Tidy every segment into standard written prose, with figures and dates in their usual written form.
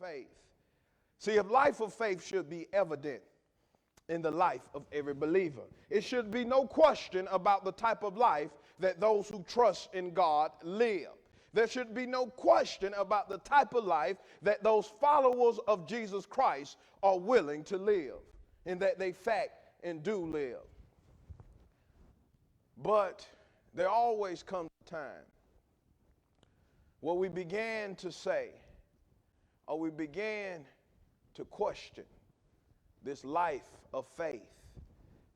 faith. See, a life of faith should be evident in the life of every believer. It should be no question about the type of life that those who trust in God live. There should be no question about the type of life that those followers of Jesus Christ are willing to live, and that they fact and do live. But there always comes a time where we began to say, or we began to question this life of faith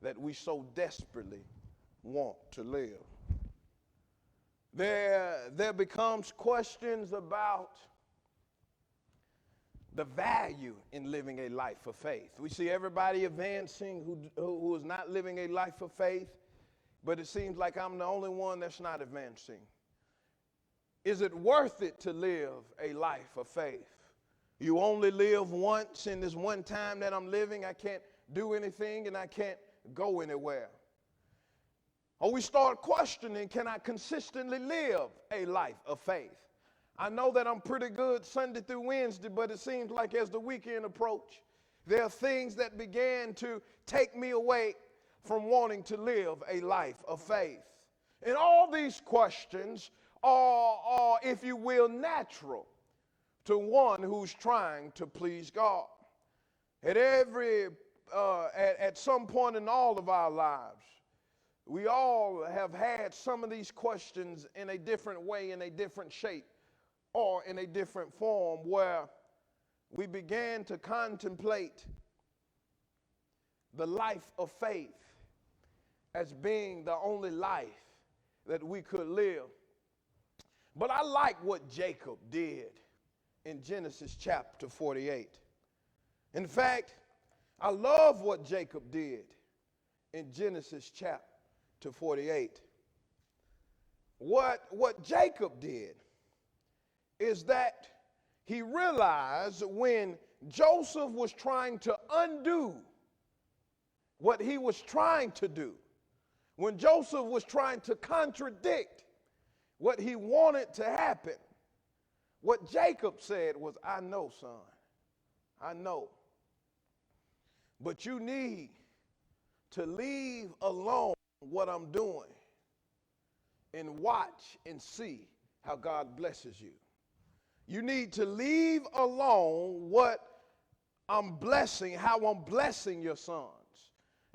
that we so desperately want to live. There becomes questions about the value in living a life of faith. We see everybody advancing who is not living a life of faith, but it seems like I'm the only one that's not advancing. Is it worth it to live a life of faith? You only live once, in this one time that I'm living, I can't do anything and I can't go anywhere. Or we start questioning, can I consistently live a life of faith? I know that I'm pretty good Sunday through Wednesday, but it seems like as the weekend approached, there are things that began to take me away from wanting to live a life of faith. And all these questions are, if you will, natural to one who's trying to please God. At some point in all of our lives, we all have had some of these questions in a different way, in a different shape, or in a different form, where we began to contemplate the life of faith as being the only life that we could live. But I like what Jacob did in Genesis chapter 48. In fact, I love what Jacob did in Genesis chapter 48. What Jacob did is that he realized when Joseph was trying to undo what he was trying to do, when Joseph was trying to contradict what he wanted to happen, what Jacob said was, I know, son, I know. But you need to leave alone what I'm doing and watch and see how God blesses you. You need to leave alone what I'm blessing, how I'm blessing your sons.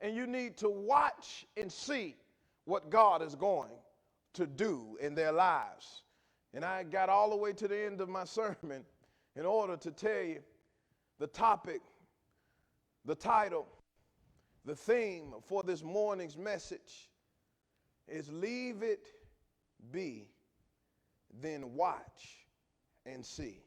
And you need to watch and see what God is going to do in their lives. And I got all the way to the end of my sermon in order to tell you the topic, the title, the theme for this morning's message is leave it be, then watch and see.